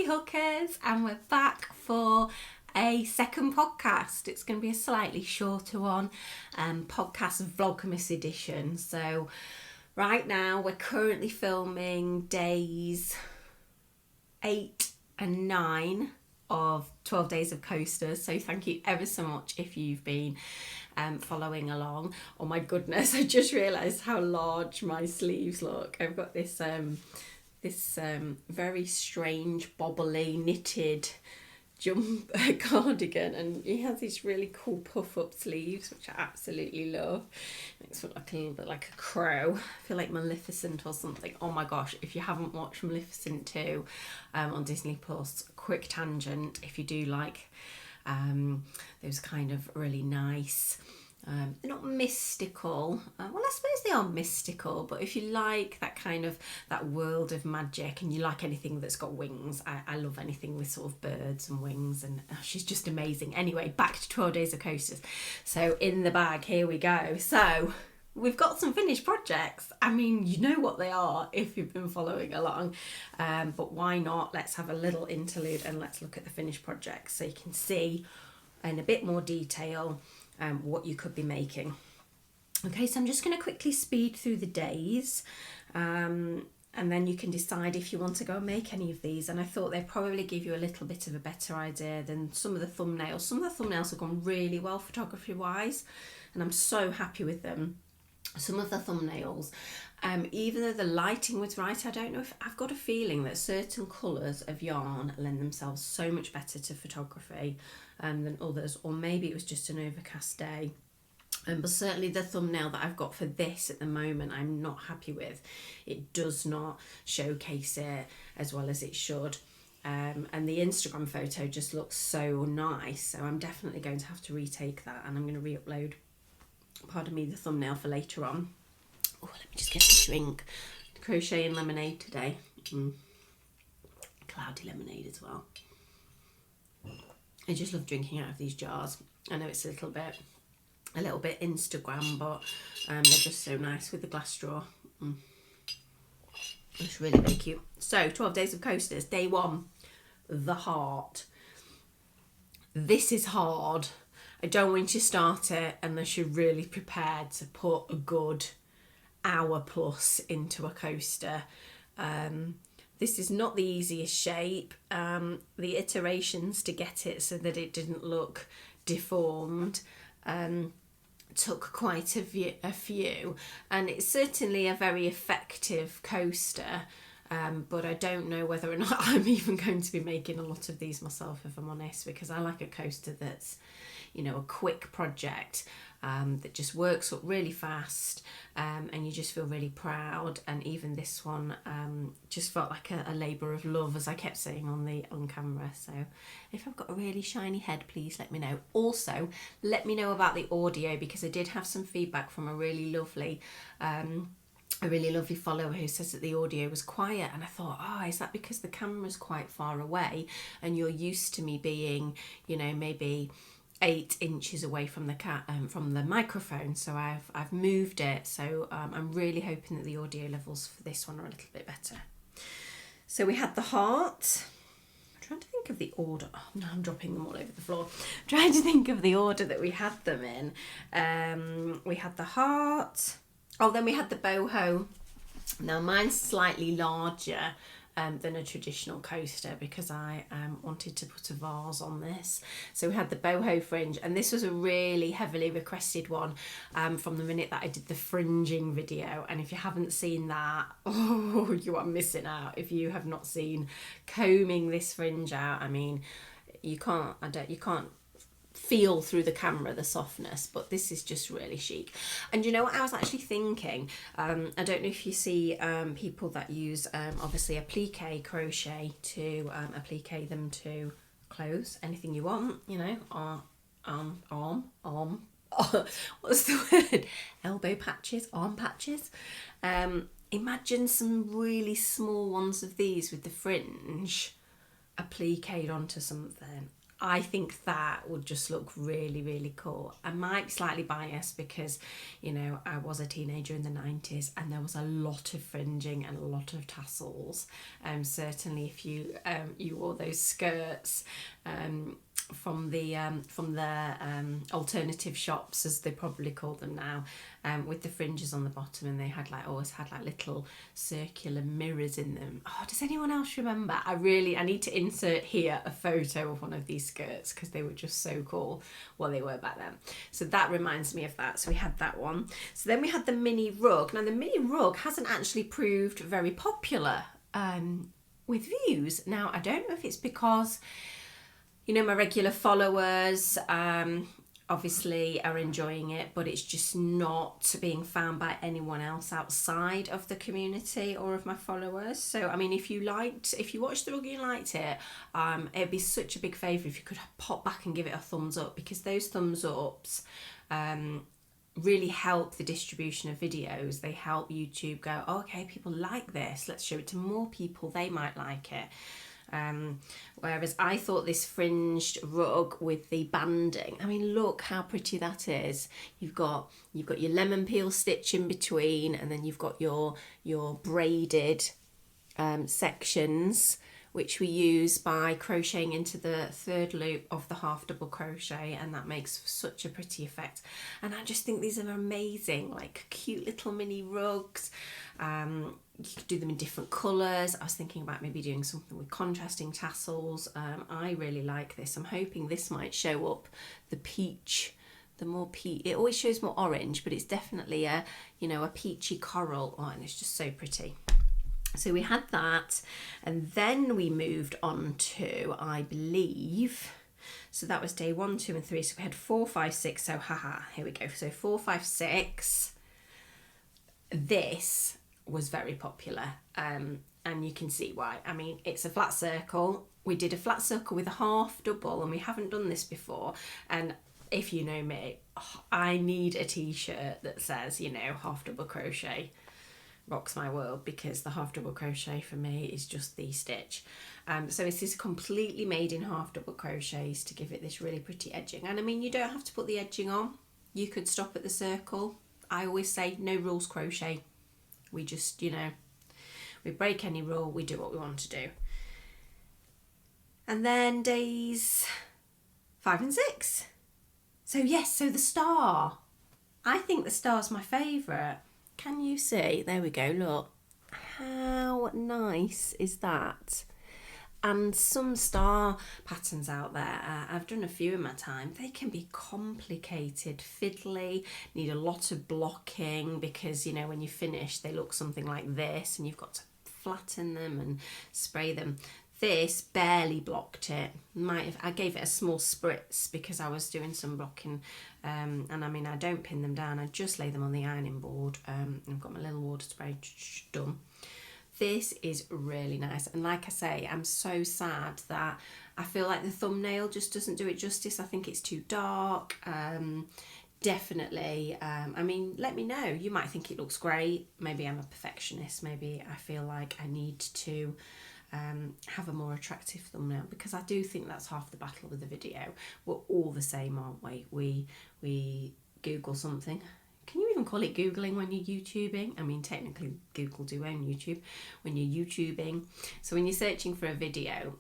Hey hookers, and we're back for a second podcast. It's going to be a slightly shorter one, podcast VLOGMAS Edition. So right now we're currently filming days 8 and 9 of 12 days of coasters. So thank you ever so much if you've been following along. Oh my goodness, I just realised how large my sleeves look. I've got this very strange bobbly knitted cardigan, and he has these really cool puff up sleeves which I absolutely love. Makes it look like a little bit like a crow. I feel like Maleficent or something. Oh my gosh, if you haven't watched Maleficent 2 on Disney Plus, quick tangent, if you do like those kind of really nice they're not mystical, well I suppose they are mystical, but if you like that kind of that world of magic and you like anything that's got wings, I love anything with sort of birds and wings, and she's just amazing. Anyway, back to 12 days of coasters. So in the bag, here we go. So we've got some finished projects. I mean, you know what they are if you've been following along, but why not? Let's have a little interlude and let's look at the finished projects so you can see in a bit more detail what you could be making. Okay, so I'm just going to quickly speed through the days, and then you can decide if you want to go and make any of these. And I thought they'd probably give you a little bit of a better idea than some of the thumbnails. Some of the thumbnails have gone really well photography wise, and I'm so happy with them. Some of the thumbnails, even though the lighting was right, I don't know if I've got a feeling that certain colours of yarn lend themselves so much better to photography than others, or maybe it was just an overcast day. But certainly the thumbnail that I've got for this at the moment, I'm not happy with. It does not showcase it as well as it should. And the Instagram photo just looks so nice. So I'm definitely going to have to retake that, and I'm going to re-upload, pardon me, the thumbnail for later on. Oh, let me just get a drink. Crochet and lemonade today. Cloudy lemonade as well. I just love drinking out of these jars. I know it's a little bit Instagram, but they're just so nice with the glass straw. It's really, really cute. So 12 days of coasters. Day 1, the heart. This is hard. I don't want you to start it unless you're really prepared to put a good hour plus into a coaster. This is not the easiest shape. The iterations to get it so that it didn't look deformed took quite a few, and it's certainly a very effective coaster. But I don't know whether or not I'm even going to be making a lot of these myself, if I'm honest, because I like a coaster that's, you know, a quick project that just works up really fast, and you just feel really proud. And even this one just felt like a labour of love, as I kept saying on camera. So if I've got a really shiny head, please let me know. Also, let me know about the audio, because I did have some feedback from a really lovely follower who says that the audio was quiet, and I thought, is that because the camera's quite far away and you're used to me being, you know, maybe 8 inches away from the microphone? So I've moved it, so I'm really hoping that the audio levels for this one are a little bit better. So we had the heart. I'm trying to think of the order. Oh no, I'm dropping them all over the floor. I'm trying to think of the order that we had them in. We had the heart. Oh, then we had the boho. Now mine's slightly larger than a traditional coaster, because I wanted to put a vase on this. So we had the boho fringe, and this was a really heavily requested one from the minute that I did the fringing video. And if you haven't seen that, oh, you are missing out. If you have not seen combing this fringe out, I mean, you can't feel through the camera the softness, but this is just really chic. And you know what I was actually thinking, I don't know if you see people that use obviously applique crochet to applique them to clothes, anything you want, you know, arm what's the word, elbow patches, arm patches. Imagine some really small ones of these with the fringe appliqued onto something. I think that would just look really, really cool. I might be slightly biased because, you know, I was a teenager in the 90s and there was a lot of fringing and a lot of tassels. Certainly if you you wore those skirts from the alternative shops, as they probably call them now, with the fringes on the bottom, and they had always had little circular mirrors in them. Oh, does anyone else remember? I need to insert here a photo of one of these skirts because they were just so cool. Well, they were back then. So that reminds me of that. So we had that one. So then we had the mini rug. Now the mini rug hasn't actually proved very popular with views. Now I don't know if it's because, you know, my regular followers obviously are enjoying it, but it's just not being found by anyone else outside of the community or of my followers. So I mean, if you watched the rug and you liked it, it'd be such a big favour if you could pop back and give it a thumbs up, because those thumbs ups really help the distribution of videos. They help YouTube go, oh, okay, people like this, let's show it to more people, they might like it. Whereas I thought this fringed rug with the banding, I mean, look how pretty that is. You've got your lemon peel stitch in between, and then you've got your braided sections, which we use by crocheting into the third loop of the half double crochet, and that makes such a pretty effect. And I just think these are amazing, like cute little mini rugs. You could do them in different colours. I was thinking about maybe doing something with contrasting tassels. I really like this. I'm hoping this might show up the peach, the more peach. It always shows more orange, but it's definitely a peachy coral. Oh, and it's just so pretty. So we had that, and then we moved on to, I believe, so that was day 1, 2 and 3. So we had 4, 5, 6. So here we go. So 4, 5, 6. This was very popular, and you can see why. I mean, it's a flat circle. We did a flat circle with a half double, and we haven't done this before. And if you know me, I need a t-shirt that says, you know, half double crochet rocks my world, because the half double crochet for me is just the stitch. So this is completely made in half double crochets to give it this really pretty edging. And I mean, you don't have to put the edging on. You could stop at the circle. I always say no rules crochet. We just, you know, we break any rule, we do what we want to do. And then days 5 and 6. So yes, so the star. I think the star's my favourite. Can you see? There we go, look. How nice is that? And some star patterns out there, I've done a few in my time, they can be complicated, fiddly, need a lot of blocking, because, you know, when you finish they look something like this and you've got to flatten them and spray them. This barely blocked it. I gave it a small spritz because I was doing some blocking, and I mean, I don't pin them down, I just lay them on the ironing board. I've got my little water spray, done. This is really nice, and like I say, I'm so sad that I feel like the thumbnail just doesn't do it justice. I think it's too dark. Definitely, I mean, let me know. You might think it looks great. Maybe I'm a perfectionist. Maybe I feel like I need to have a more attractive thumbnail, because I do think that's half the battle with the video. We're all the same, aren't we? We Google something. Can you even call it Googling when you're YouTubing? I mean, technically Google do own YouTube when you're YouTubing. So when you're searching for a video,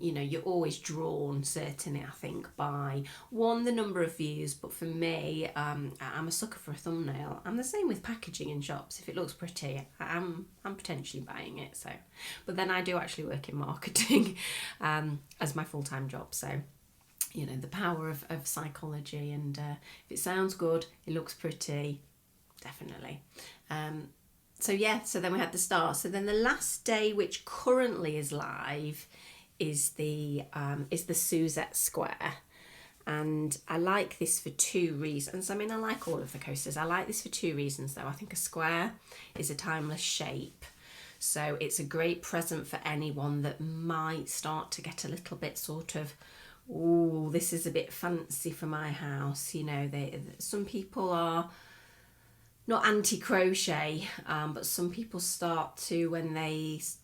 you know, you're always drawn, certainly, I think, by one, the number of views. But for me, I'm a sucker for a thumbnail. I'm the same with packaging in shops. If it looks pretty, I'm potentially buying it. So, but then I do actually work in marketing as my full-time job. So, you know, the power of psychology, and if it sounds good, it looks pretty, definitely. So yeah, so then we had the star. So then the last day, which currently is live, is the Suzette square. And I like this for 2 reasons. I mean, I like all of the coasters. I like this for 2 reasons though. I think a square is a timeless shape. So it's a great present for anyone that might start to get a little bit sort of, oh, this is a bit fancy for my house. You know, some people are not anti-crochet, but some people start to, when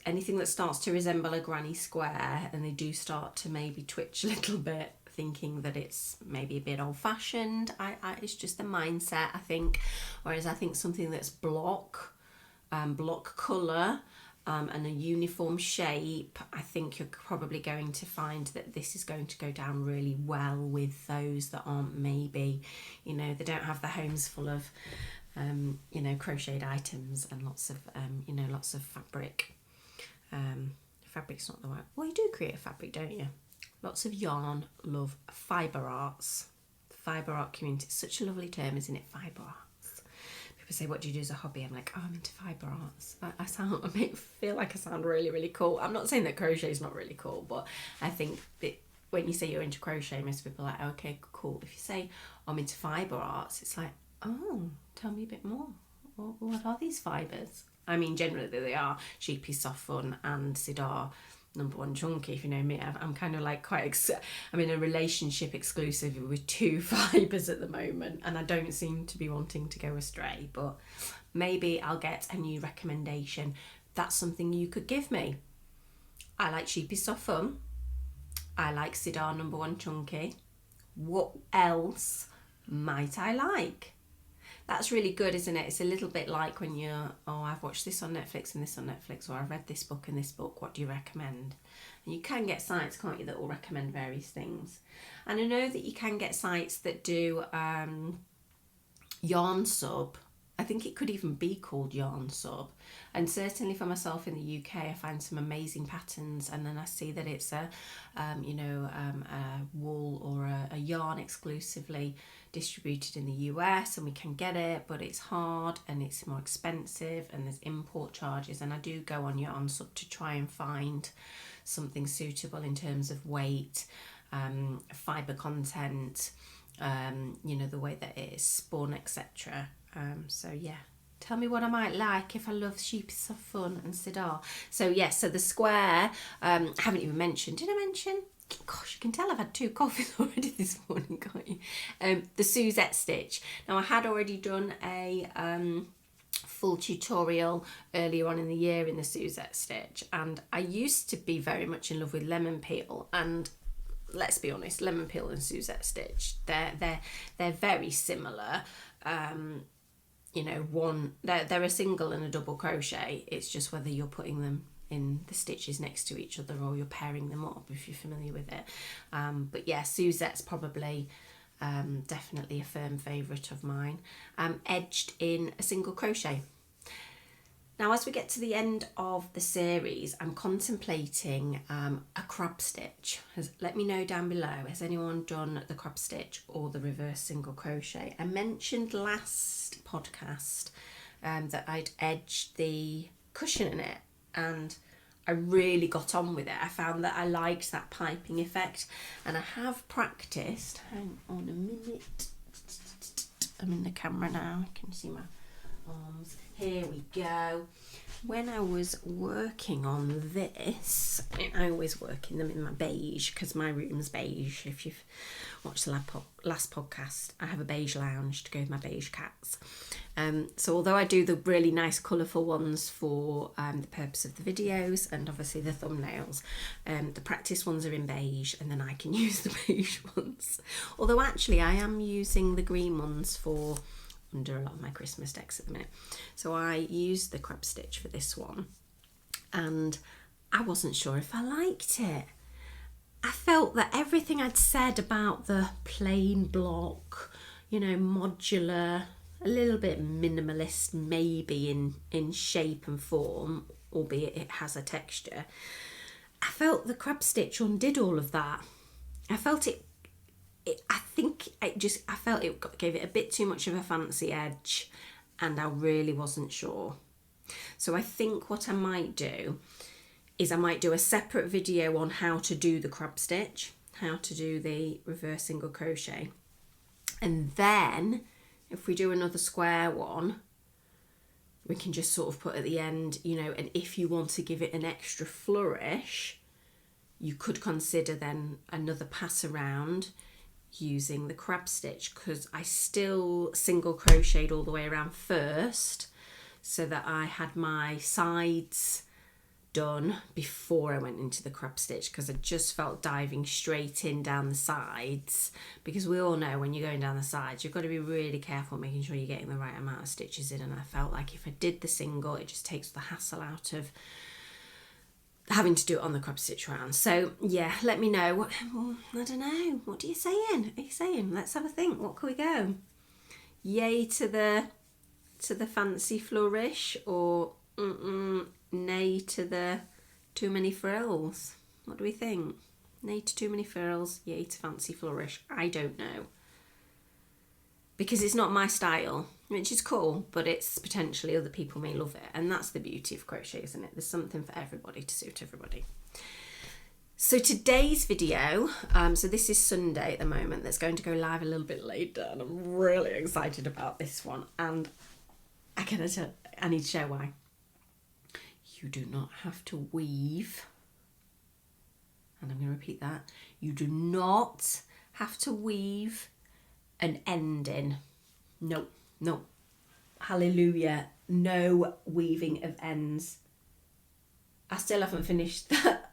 anything that starts to resemble a granny square, and they do start to maybe twitch a little bit, thinking that it's maybe a bit old-fashioned. It's just a mindset, I think. Whereas I think something that's block colour, and a uniform shape, I think you're probably going to find that this is going to go down really well with those that aren't maybe, they don't have the homes full of crocheted items and lots of fabric. Fabric's not the right. Well, you do create fabric, don't you? Lots of yarn, love fibre arts. Fibre art community. It's such a lovely term, isn't it? Fibre arts. People say, what do you do as a hobby? I'm like, I'm into fibre arts. I feel like I sound really, really cool. I'm not saying that crochet is not really cool, but I think that when you say you're into crochet, most people are like, okay, cool. If you say, I'm into fibre arts, it's like, oh, tell me a bit more. What are these fibres? I mean, generally they are Sheepy Soft Fun and Sidar #1 Chunky. If you know me, I'm kind of like I'm in a relationship exclusive with 2 fibres at the moment, and I don't seem to be wanting to go astray, but maybe I'll get a new recommendation. That's something you could give me. I like Sheepy Soft Fun. I like Sidar #1 Chunky. What else might I like? That's really good, isn't it? It's a little bit like when I've watched this on Netflix and this on Netflix, or I've read this book and this book, what do you recommend? And you can get sites, can't you, that will recommend various things. And I know that you can get sites that do Yarn Sub. I think it could even be called Yarn Sub. And certainly for myself in the UK, I find some amazing patterns, and then I see that it's a wool or a yarn exclusively distributed in the US, and we can get it, but it's hard and it's more expensive and there's import charges. And I do go on Yarn Sub to try and find something suitable in terms of weight, fibre content, the way that it is spun, etc. So yeah, tell me what I might like if I love Sheepy Soft Fun and Sidar. So yes, so the square, I haven't even mentioned. Did I mention? Gosh, you can tell I've had 2 coffees already this morning, can't you? The Suzette stitch. Now I had already done a full tutorial earlier on in the year in the Suzette stitch, and I used to be very much in love with lemon peel, and let's be honest, lemon peel and Suzette stitch, they're very similar. They're a single and a double crochet. It's just whether you're putting them in the stitches next to each other or you're pairing them up, if you're familiar with it. But yeah, Suzette's probably definitely a firm favourite of mine. Edged in a single crochet. Now, as we get to the end of the series, I'm contemplating a crab stitch. Let me know down below, has anyone done the crab stitch or the reverse single crochet? I mentioned last podcast that I'd edged the cushion in it, and I really got on with it. I found that I liked that piping effect, and I have practiced. Hang on a minute. I'm in the camera now. You can see my arms. Here we go. When I was working on this, I always work in them in my beige, because my room's beige. If you've watched the last podcast, I have a beige lounge to go with my beige cats. So although I do the really nice colourful ones for the purpose of the videos and obviously the thumbnails, the practice ones are in beige, and then I can use the beige ones. Although actually I am using the green ones for under a lot of my Christmas decks at the minute. So I used the crab stitch for this one, and I wasn't sure if I liked it. I felt that everything I'd said about the plain block, modular, a little bit minimalist maybe in shape and form, albeit it has a texture, I felt the crab stitch undid all of that. I felt I felt it gave it a bit too much of a fancy edge, and I really wasn't sure. So I think what I might do is I might do a separate video on how to do the crab stitch, how to do the reverse single crochet. And then if we do another square one, we can just sort of put at the end, and if you want to give it an extra flourish, you could consider then another pass around using the crab stitch, because I still single crocheted all the way around first so that I had my sides done before I went into the crab stitch, because I just felt diving straight in down the sides, because we all know when you're going down the sides you've got to be really careful making sure you're getting the right amount of stitches in, and I felt like if I did the single it just takes the hassle out of having to do it on the crab stitch round. So yeah, let me know. I don't know, what are you saying? Let's have a think. What can we go? Yay to the fancy flourish, or nay to the too many frills? What do we think? Nay to too many frills, yay to fancy flourish. I don't know, because it's not my style, which is cool, but it's potentially other people may love it, and that's the beauty of crochet, isn't it? There's something for everybody to suit everybody. So today's video, so this is Sunday at the moment, that's going to go live a little bit later, and I'm really excited about this one, and I need to share why. You do not have to weave, and I'm going to repeat that, you do not have to weave an end in. No, hallelujah, no weaving of ends. I still haven't finished that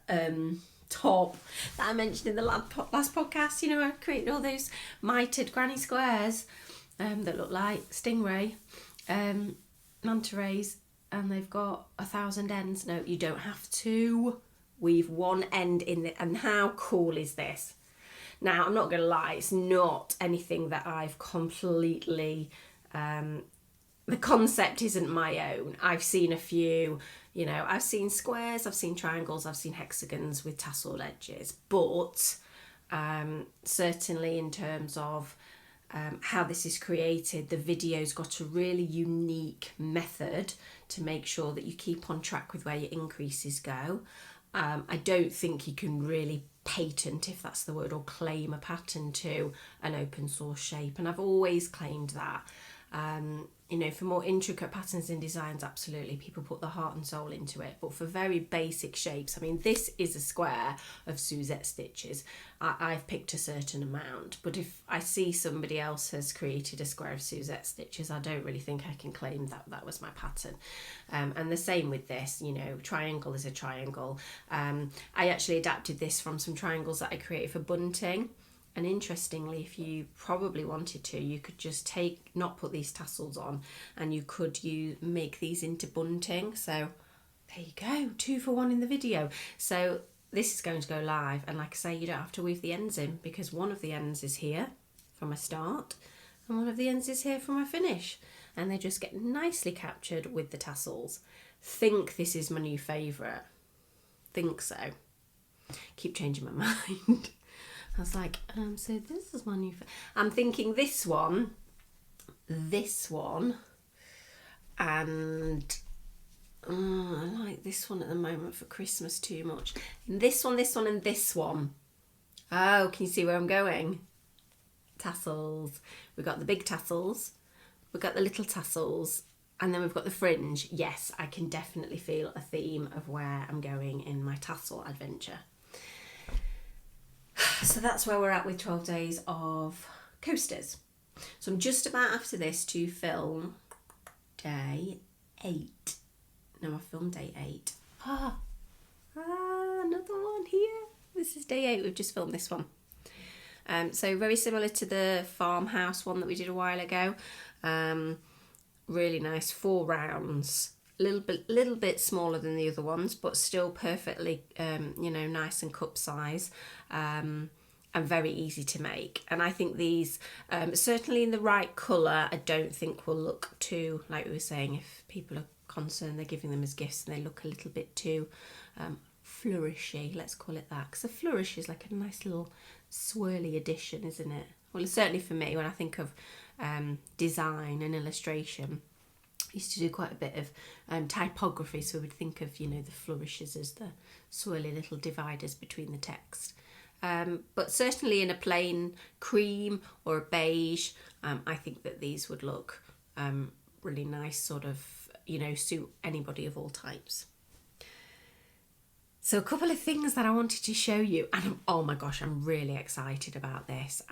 top that I mentioned in the last podcast. You know, I created all those mitered granny squares that look like stingray manta rays, and they've got 1,000 ends. No, you don't have to weave one end in it. And how cool is this? Now, I'm not going to lie, it's not anything that I've completely, the concept isn't my own. I've seen a few, you know, I've seen squares, I've seen triangles, I've seen hexagons with tasseled edges, but certainly in terms of how this is created, the video's got a really unique method to make sure that you keep on track with where your increases go. I don't think you can really patent, if that's the word, or claim a pattern to an open source shape, and I've always claimed that. You know, for more intricate patterns and designs, absolutely, people put their heart and soul into it, but for very basic shapes, I mean, this is a square of Suzette stitches. I've picked a certain amount, but if I see somebody else has created a square of Suzette stitches, I don't really think I can claim that that was my pattern. And the same with this, you know, triangle is a triangle. I actually adapted this from some triangles that I created for bunting. And interestingly, if you probably wanted to, you could just not put these tassels on, and you could make these into bunting. So there you go, 2 for 1 in the video. So this is going to go live, and like I say, you don't have to weave the ends in, because one of the ends is here for my start and one of the ends is here for my finish, and they just get nicely captured with the tassels. Think this is my new favourite. Think so. Keep changing my mind. I was like, so this is my new I'm thinking this one, and I like this one at the moment for Christmas too much. And this one, and this one. Oh, can you see where I'm going? Tassels. We've got the big tassels, we've got the little tassels, and then we've got the fringe. Yes, I can definitely feel a theme of where I'm going in my tassel adventure. So that's where we're at with 12 days of coasters. So I'm just about after this to film day 8. No, I filmed day 8. Another one here. This is day 8. We've just filmed this one. So very similar to the farmhouse one that we did a while ago. Really nice, 4 rounds. Little bit smaller than the other ones, but still perfectly, you know, nice and cup size, and very easy to make. And I think these, certainly in the right colour, I don't think will look too, like we were saying, if people are concerned they're giving them as gifts and they look a little bit too flourishy, let's call it that, because a flourish is like a nice little swirly addition, isn't it? Well, certainly for me, when I think of design and illustration, I used to do quite a bit of typography, so we would think of, you know, the flourishes as the swirly little dividers between the text. But certainly in a plain cream or a beige, I think that these would look really nice, sort of, you know, suit anybody of all types. So a couple of things that I wanted to show you, and oh my gosh, I'm really excited about this.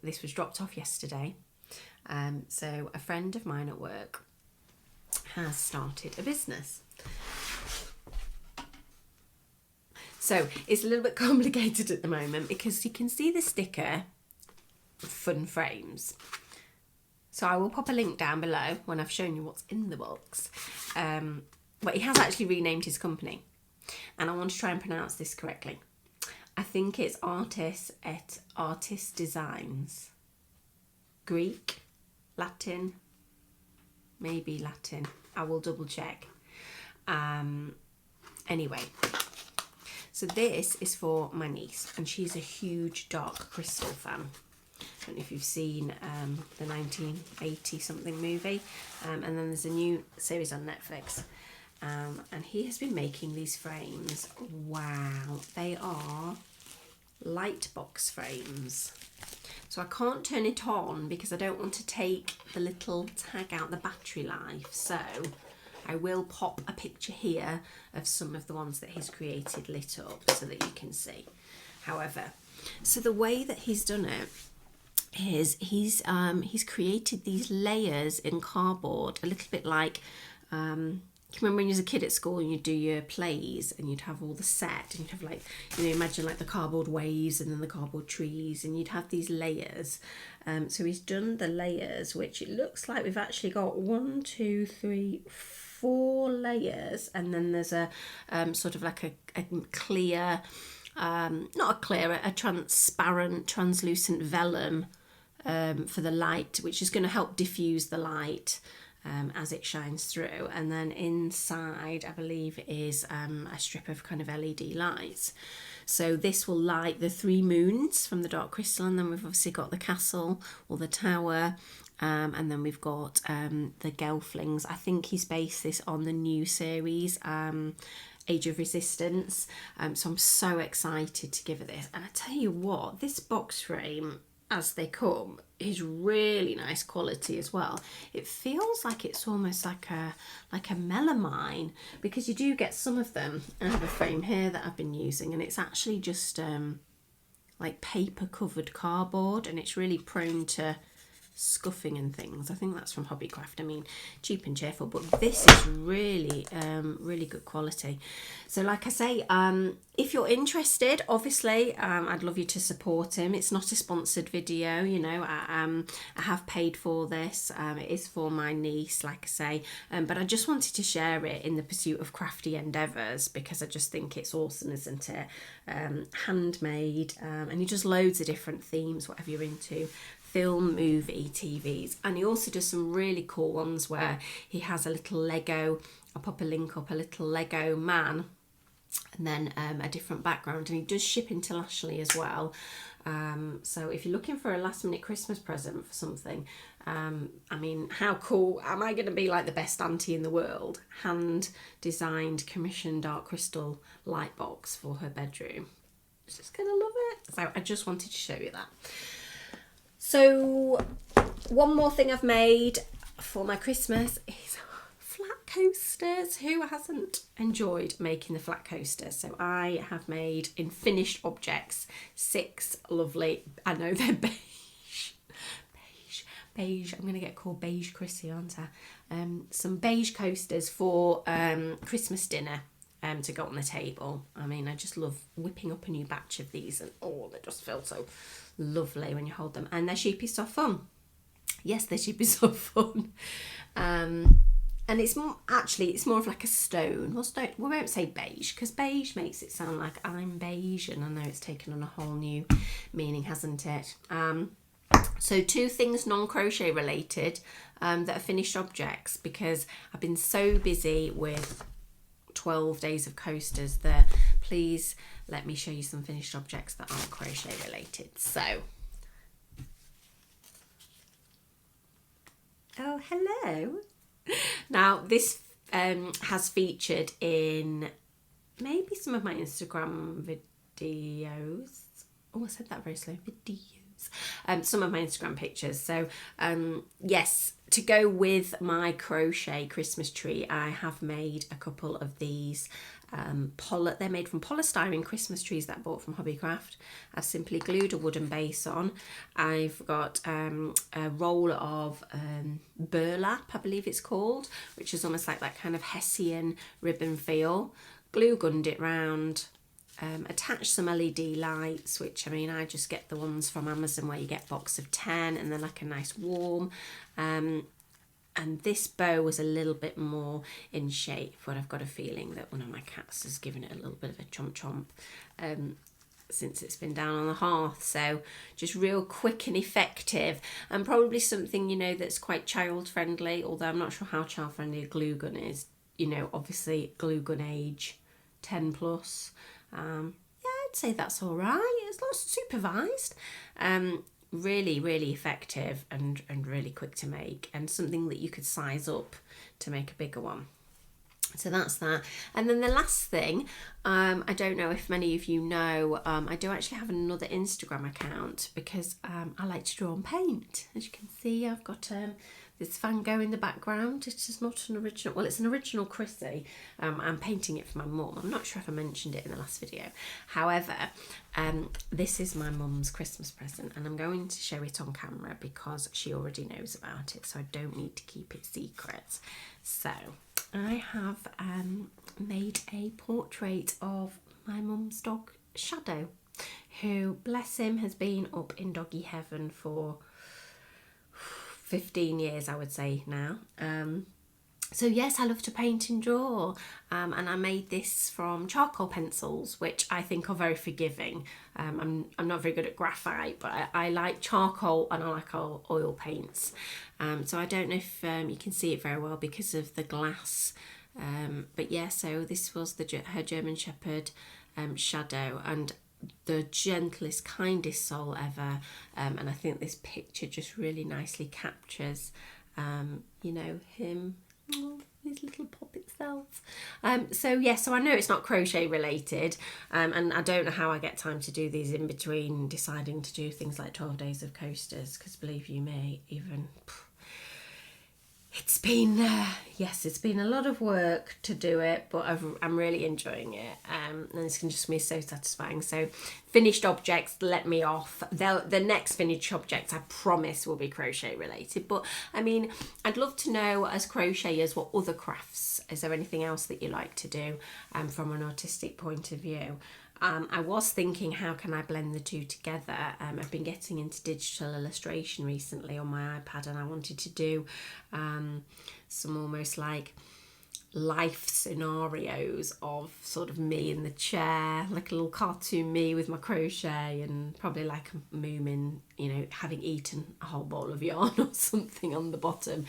This was dropped off yesterday. So a friend of mine at work has started a business. So it's a little bit complicated at the moment because you can see the sticker fun frames. So I will pop a link down below when I've shown you what's in the box. But he has actually renamed his company. And I want to try and pronounce this correctly. I think it's Artis Designs. Greek, Latin, maybe Latin. I will double check. Anyway, so this is for my niece, and she's a huge Dark Crystal fan. I don't know if you've seen the 1980 something movie, and then there's a new series on Netflix. And he has been making these frames. Wow, they are Lightbox frames. So I can't turn it on because I don't want to take the little tag out the battery life. So I will pop a picture here of some of the ones that he's created lit up so that you can see. However, so the way that he's done it is he's created these layers in cardboard, a little bit like do you remember when you was a kid at school and you'd do your plays and you'd have all the set and you'd have like, imagine like the cardboard waves and then the cardboard trees, and you'd have these layers. So he's done the layers, which it looks like we've actually got 1, 2, 3, 4 layers, and then there's a sort of like a clear, a transparent, translucent vellum for the light, which is going to help diffuse the light as it shines through. And then inside, I believe, is a strip of kind of LED lights. So this will light the 3 moons from the Dark Crystal, and then we've obviously got the castle or the tower, and then we've got the Gelflings. I think he's based this on the new series, Age of Resistance. So I'm so excited to give it this. And I tell you what, this box frame, as they come, is really nice quality as well. It feels like it's almost like a melamine, because you do get some of them. I have a frame here that I've been using, and it's actually just like paper covered cardboard, and it's really prone to scuffing and things. I think that's from Hobbycraft. I mean, cheap and cheerful, but this is really really good quality. So like I say, if you're interested, obviously I'd love you to support him. It's not a sponsored video, I have paid for this. It is for my niece, like I say, but I just wanted to share it in the pursuit of crafty endeavours, because I just think it's awesome, isn't it? Handmade, and he does loads of different themes, whatever you're into. Film, movie, TVs, and he also does some really cool ones where he has a little Lego, I'll pop a link up, a little Lego man, and then a different background, and he does ship internationally as well. So if you're looking for a last minute Christmas present for something, I mean, how cool am I going to be? Like the best auntie in the world, hand designed, commissioned Dark Crystal Lightbox for her bedroom. She's just gonna love it. So I just wanted to show you that. So one more thing I've made for my Christmas is flat coasters. Who hasn't enjoyed making the flat coasters? So I have made, in finished objects, 6 lovely, I know they're beige. I'm going to get called Beige Chrissy, aren't I? Some beige coasters for Christmas dinner. To go on the table. I mean, I just love whipping up a new batch of these, and they just feel so lovely when you hold them, and they're sheepy soft fun. Yes, they're sheepy soft fun. And it's more of like a stone. We won't say beige, because beige makes it sound like I'm beige, and I know it's taken on a whole new meaning, hasn't it? So 2 things non-crochet related that are finished objects, because I've been so busy with 12 days of coasters that please let me show you some finished objects that aren't crochet related. So, oh, hello. Now this has featured in maybe some of my Instagram videos. Oh, I said that very slow. Videos. Some of my Instagram pictures. So yes, to go with my crochet Christmas tree, I have made a couple of these they're made from polystyrene Christmas trees that I bought from Hobbycraft. I've simply glued a wooden base on. I've got a roll of burlap, I believe it's called, which is almost like that kind of Hessian ribbon feel. Glue gunned it round. Attach some LED lights, which I mean I just get the ones from Amazon where you get a box of 10 and then like a nice warm. And this bow was a little bit more in shape, but I've got a feeling that one of my cats has given it a little bit of a chomp chomp since it's been down on the hearth. So just real quick and effective, and probably something, you know, that's quite child friendly, although I'm not sure how child friendly a glue gun is. You know, obviously glue gun age 10 plus. Yeah, I'd say that's all right. It's not supervised. Really, really effective and really quick to make, and something that you could size up to make a bigger one. So that's that. And then the last thing, I don't know if many of you know, I do actually have another Instagram account because I like to draw and paint. As you can see, I've got this Van Gogh in the background. It is not an original, well, it's an original Chrissy. I'm painting it for my mum. I'm not sure if I mentioned it in the last video. However, this is my mum's Christmas present, and I'm going to show it on camera because she already knows about it, so I don't need to keep it secret. So I have made a portrait of my mum's dog Shadow, who, bless him, has been up in doggy heaven for 15 years, I would say now. So yes, I love to paint and draw, and I made this from charcoal pencils, which I think are very forgiving. I'm not very good at graphite, but I like charcoal and I like oil paints. So I don't know if you can see it very well because of the glass. But yeah, so this was her German Shepherd Shadow, and the gentlest, kindest soul ever. And I think this picture just really nicely captures, you know, him. Oh, his little poppet self. So I know it's not crochet related, and I don't know how I get time to do these in between deciding to do things like 12 days of coasters, because believe you me, even it's been it's been a lot of work to do it, but I'm really enjoying it, and it's going to just be so satisfying. So finished objects let me off. The next finished objects I promise will be crochet related, but I mean, I'd love to know, as crocheters, what other crafts, is there anything else that you like to do from an artistic point of view? I was thinking, how can I blend the two together? I've been getting into digital illustration recently on my iPad, and I wanted to do some almost like life scenarios of sort of me in the chair, like a little cartoon me with my crochet, and probably like a moomin, you know, having eaten a whole bowl of yarn or something on the bottom.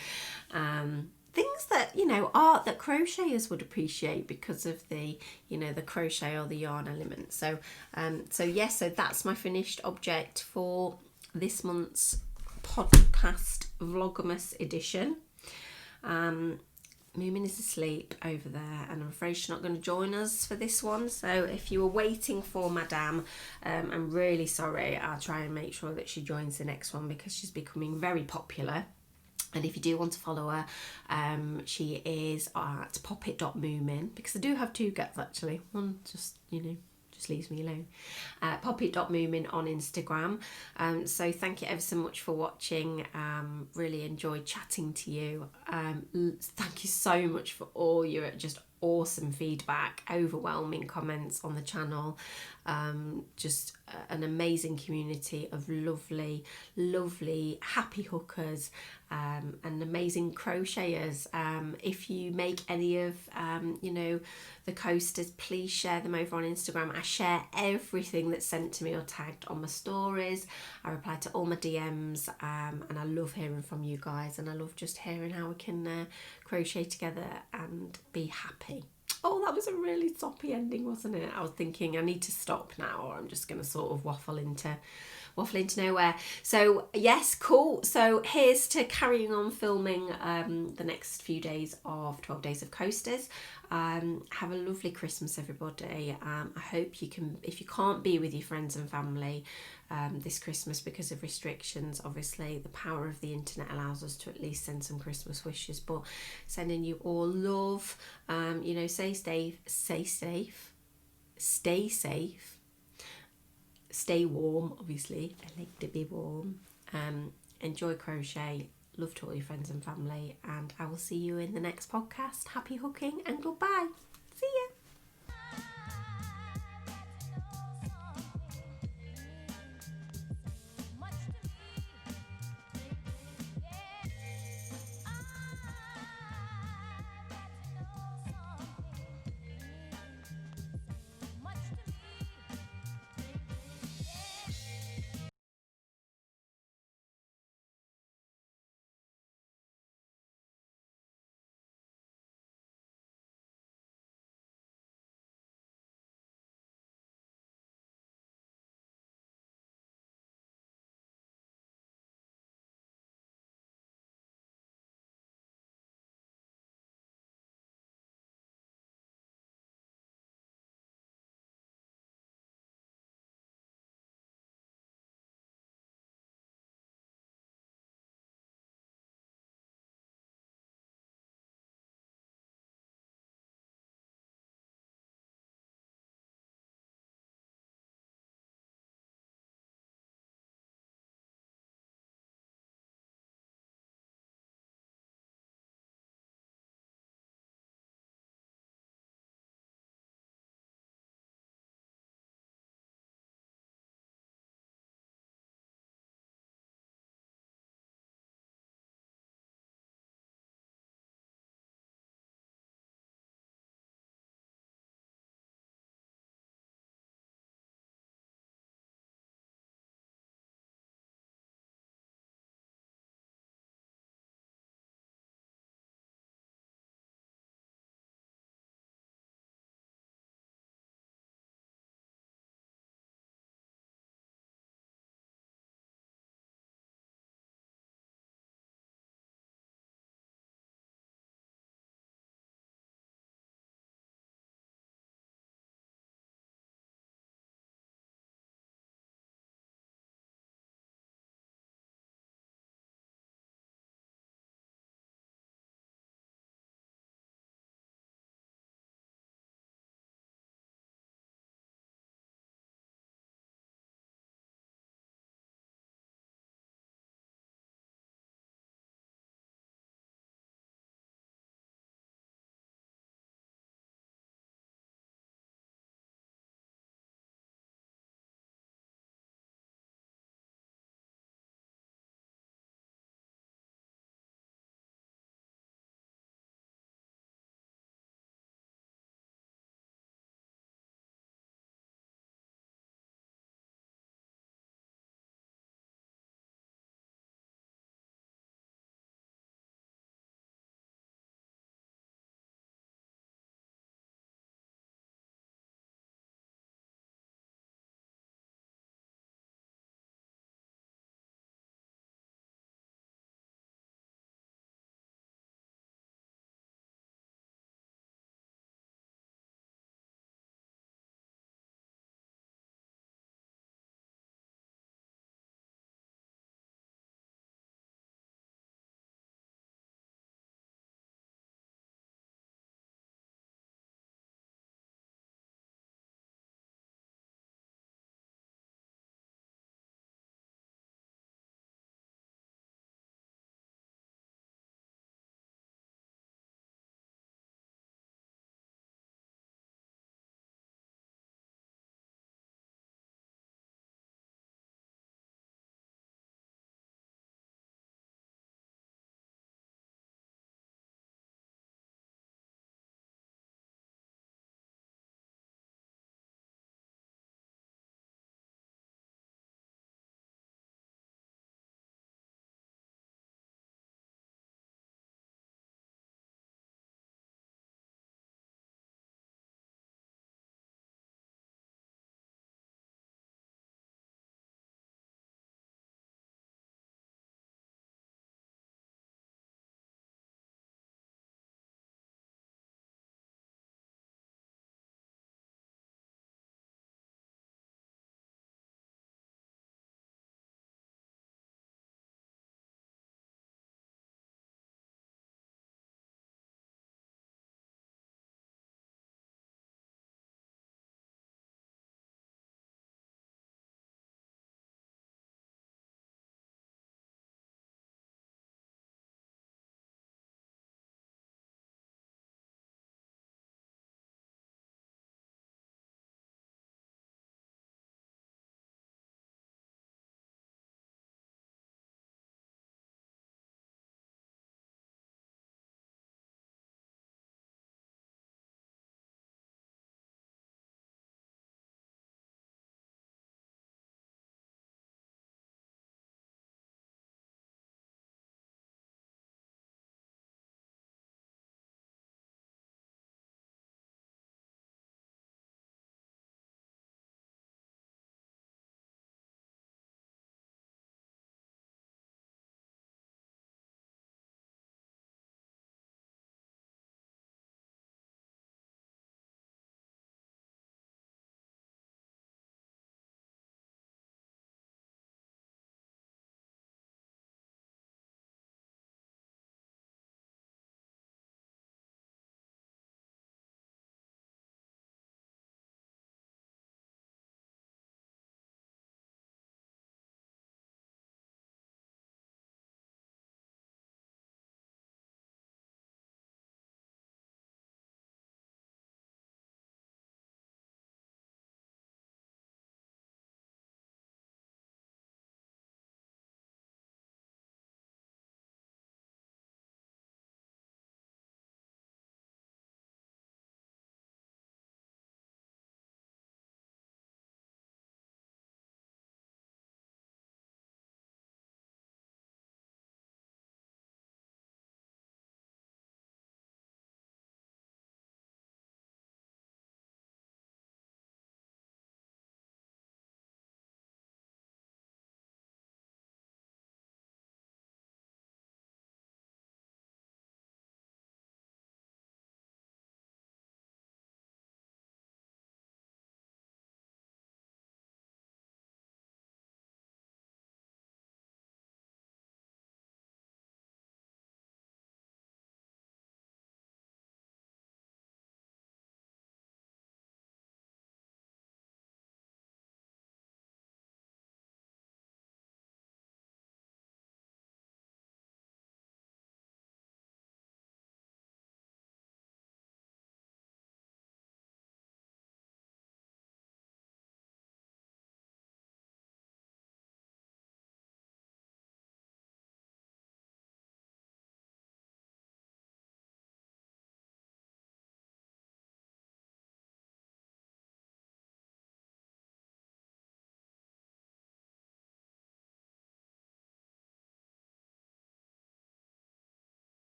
Things that, you know, art that crocheters would appreciate because of the, you know, the crochet or the yarn element. So so that's my finished object for this month's podcast VLOGMAS edition. Moomin is asleep over there, and I'm afraid she's not going to join us for this one. So if you were waiting for Madame, I'm really sorry. I'll try and make sure that she joins the next one because she's becoming very popular. And if you do want to follow her, she is at poppit.moomin, because I do have two cats actually. One just, you know, just leaves me alone. Poppit.moomin on Instagram. So thank you ever so much for watching. Really enjoyed chatting to you. Thank you so much for all your just awesome feedback, overwhelming comments on the channel. Just an amazing community of lovely happy hookers, and amazing crocheters. If you make any of you know, the coasters, please share them over on Instagram. I share everything that's sent to me or tagged on my stories. I reply to all my DMs, and I love hearing from you guys, and I love just hearing how we can crochet together and be happy. Oh, that was a really soppy ending, wasn't it? I was thinking I need to stop now, or I'm just going to sort of waffle into waffling to nowhere. So yes, cool. So here's to carrying on filming the next few days of 12 Days of Coasters. Have a lovely Christmas, everybody. I hope you can, if you can't be with your friends and family this Christmas because of restrictions, obviously the power of the internet allows us to at least send some Christmas wishes, but sending you all love. Stay safe, stay warm, obviously. I like to be warm. Enjoy crochet, love to all your friends and family, and I will see you in the next podcast. Happy hooking and goodbye.